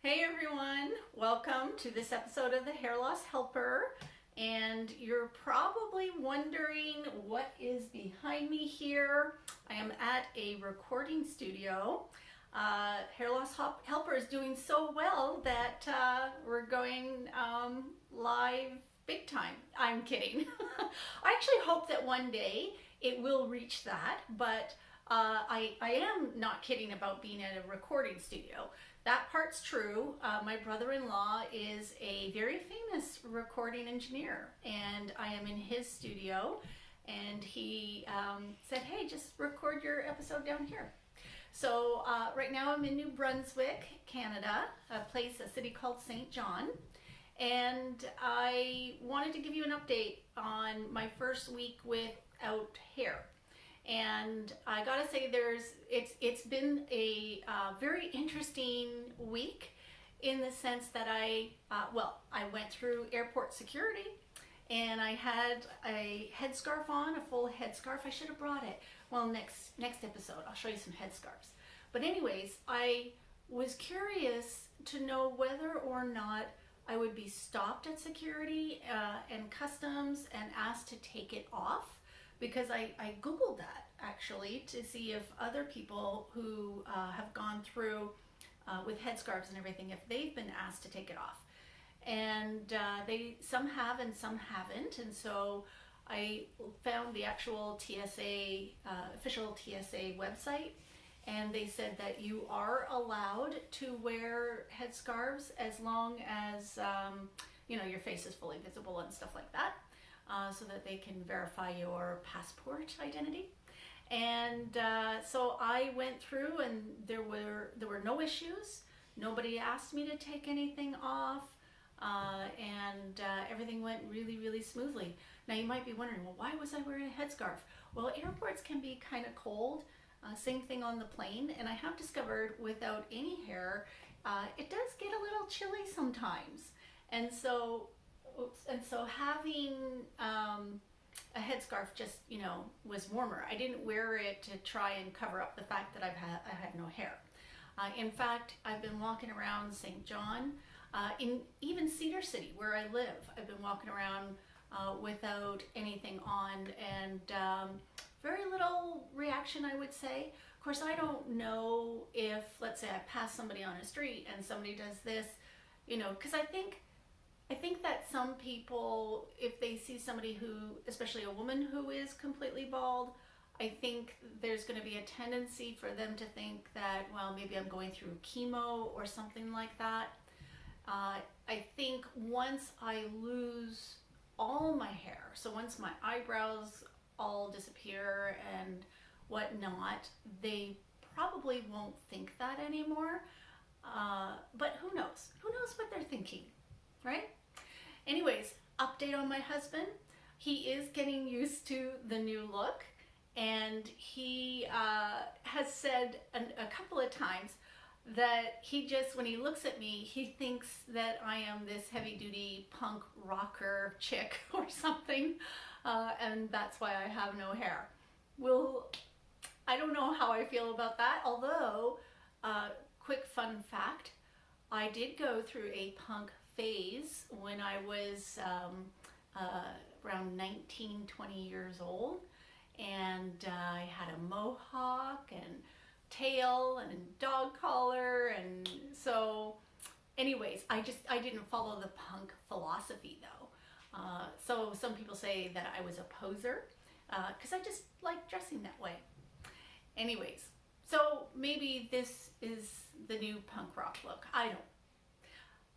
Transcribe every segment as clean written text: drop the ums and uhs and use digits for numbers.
Hey everyone, welcome to this episode of the Hair Loss Helper. And you're probably wondering what is behind me here. I am at a recording studio. Hair Loss Helper is doing so well that we're going live big time. I'm kidding. I actually hope that one day it will reach that, but I am not kidding about being at a recording studio. That part's true. My brother-in-law is a very famous recording engineer, and I am in his studio, and he said, hey, just record your episode down here. So right now I'm in New Brunswick, Canada, a city called St. John, and I wanted to give you an update on my first week without hair. And I gotta say, it's been a very interesting week in the sense that I went through airport security, and I had a headscarf on, a full headscarf. I should have brought it. Well, next episode I'll show you some headscarves. But anyways, I was curious to know whether or not I would be stopped at security and customs and asked to take it off. Because I Googled that actually to see if other people who have gone through with headscarves and everything, if they've been asked to take it off. And some have and some haven't. And so I found the actual TSA, official TSA website, and they said that you are allowed to wear headscarves as long as your face is fully visible and stuff like that. So that they can verify your passport identity. And so I went through, and there were no issues. Nobody asked me to take anything off, and everything went really, really smoothly. Now you might be wondering, well, why was I wearing a headscarf? Well, airports can be kind of cold. Same thing on the plane, and I have discovered without any hair, it does get a little chilly sometimes. And so having a headscarf just, was warmer. I didn't wear it to try and cover up the fact that I had no hair. In fact, I've been walking around St. John, in even Cedar City, where I live. I've been walking around without anything on, and very little reaction, I would say. Of course, I don't know if, let's say I pass somebody on a street and somebody does this, because I think that some people, if they see somebody who, especially a woman who is completely bald, I think there's going to be a tendency for them to think that, well, maybe I'm going through chemo or something like that. I think once I lose all my hair, so once my eyebrows all disappear and whatnot, they probably won't think that anymore. But who knows? Who knows what they're thinking, right? Anyways, update on my husband. He is getting used to the new look, and he has said a couple of times that when he looks at me, he thinks that I am this heavy-duty punk rocker chick or something, and that's why I have no hair. Well, I don't know how I feel about that, although, quick fun fact, I did go through a punk phase when I was around 19, 20 years old, and I had a mohawk and tail and a dog collar, and so anyways, I didn't follow the punk philosophy though. So some people say that I was a poser because I just like dressing that way. Anyways, so maybe this is the new punk rock look. I don't.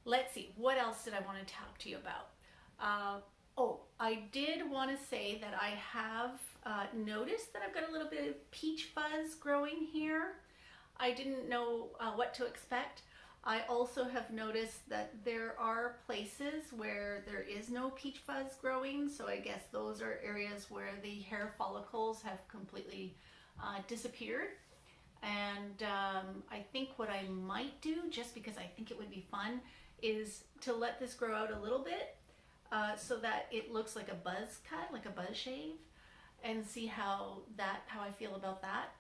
Let's see, what else did I want to talk to you about? I did want to say that I have noticed that I've got a little bit of peach fuzz growing here. I didn't know what to expect. I also have noticed that there are places where there is no peach fuzz growing, so I guess those are areas where the hair follicles have completely disappeared. And I think what I might do, just because I think it would be fun, is to let this grow out a little bit so that it looks like a buzz cut, like a buzz shave, and see how I feel about that.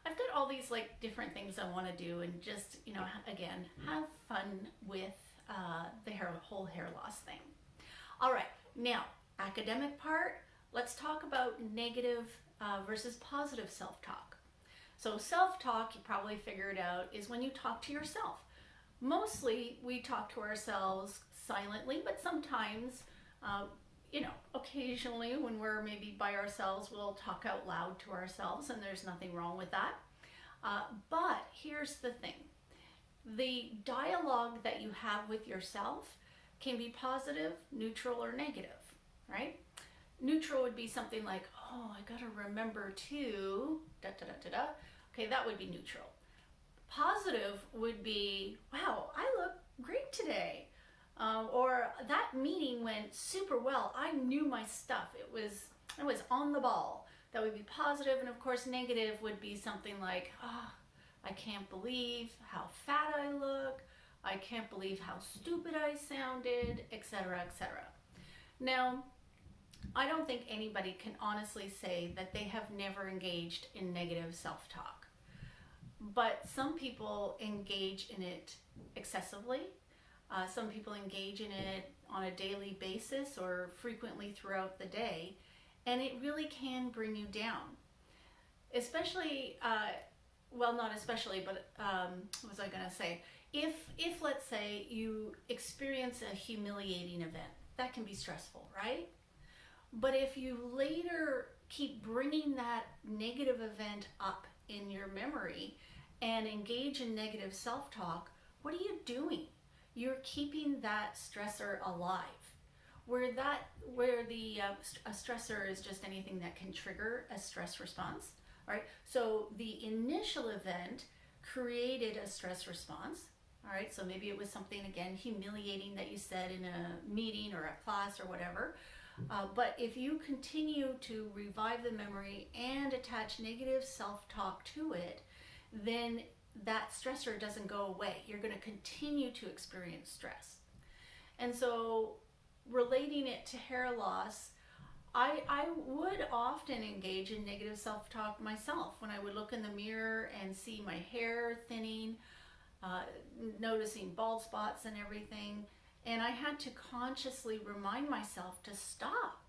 I've got all these like different things I want to do, and just, you know, again, have fun with the whole hair loss thing. All right, now academic part. Let's talk about negative versus positive self-talk. So self-talk, you probably figured out, is when you talk to yourself. Mostly we talk to ourselves silently, but sometimes, you know, occasionally when we're maybe by ourselves, we'll talk out loud to ourselves, and there's nothing wrong with that. But here's the thing. The dialogue that you have with yourself can be positive, neutral, or negative, right? Neutral would be something like, oh, I gotta remember to, da da da da da. Okay, that would be neutral. Positive would be, wow, I look great today. Or that meeting went super well. I knew my stuff. I was on the ball. That would be positive. And of course, negative would be something like, oh, I can't believe how fat I look. I can't believe how stupid I sounded, etc., etc. Now, I don't think anybody can honestly say that they have never engaged in negative self-talk. But some people engage in it excessively. Some people engage in it on a daily basis or frequently throughout the day, and it really can bring you down. Especially, well, not especially, but what was I going to say? If let's say you experience a humiliating event, that can be stressful, right? But if you later keep bringing that negative event up in your memory and engage in negative self-talk, what are you doing? You're keeping that stressor alive. Where the a stressor is just anything that can trigger a stress response, all right? So the initial event created a stress response, all right? So maybe it was something, again, humiliating that you said in a meeting or a class or whatever. But if you continue to revive the memory and attach negative self-talk to it, then that stressor doesn't go away. You're going to continue to experience stress. And so relating it to hair loss, I would often engage in negative self-talk myself when I would look in the mirror and see my hair thinning, noticing bald spots and everything. And I had to consciously remind myself to stop.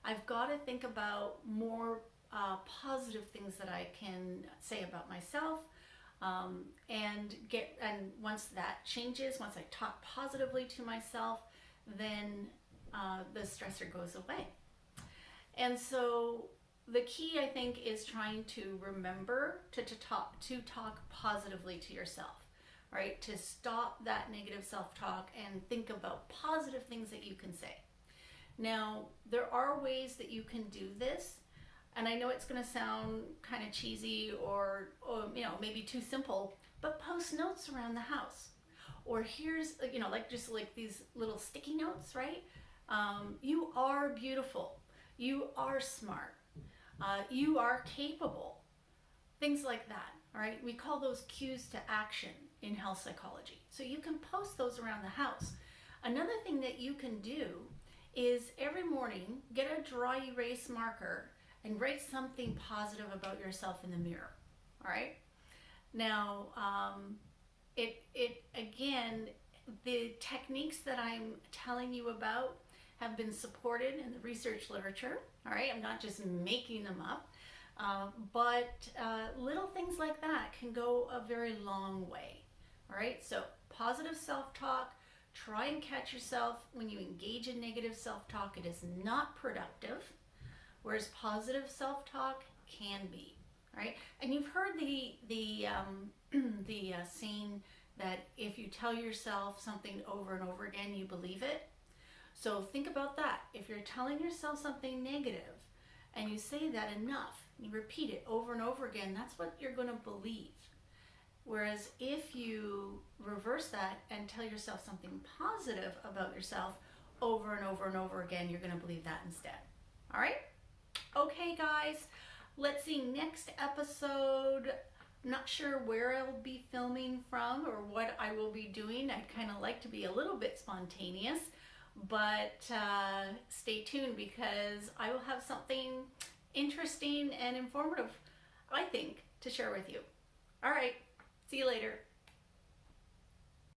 I've got to think about more positive things that I can say about myself. And once that changes, once I talk positively to myself, then the stressor goes away. And so the key, I think, is trying to remember to talk positively to yourself, right? To stop that negative self-talk and think about positive things that you can say. Now, there are ways that you can do this. And I know it's going to sound kind of cheesy or you know, maybe too simple, but post notes around the house. Or here's, you know, like just like these little sticky notes, right? You are beautiful. You are smart. You are capable. Things like that, all right? We call those cues to action in health psychology. So you can post those around the house. Another thing that you can do is every morning get a dry erase marker and write something positive about yourself in the mirror, all right? Now, again, the techniques that I'm telling you about have been supported in the research literature, all right? I'm not just making them up, but little things like that can go a very long way, all right? So positive self-talk, try and catch yourself when you engage in negative self-talk. It is not productive, whereas positive self-talk can be, right? And you've heard the saying that if you tell yourself something over and over again, you believe it. So think about that. If you're telling yourself something negative and you say that enough, you repeat it over and over again, that's what you're going to believe. Whereas if you reverse that and tell yourself something positive about yourself over and over and over again, you're going to believe that instead. All right? Okay, guys, let's see, next episode. I'm not sure where I'll be filming from or what I will be doing. I'd kind of like to be a little bit spontaneous, but stay tuned because I will have something interesting and informative, I think, to share with you. All right, see you later.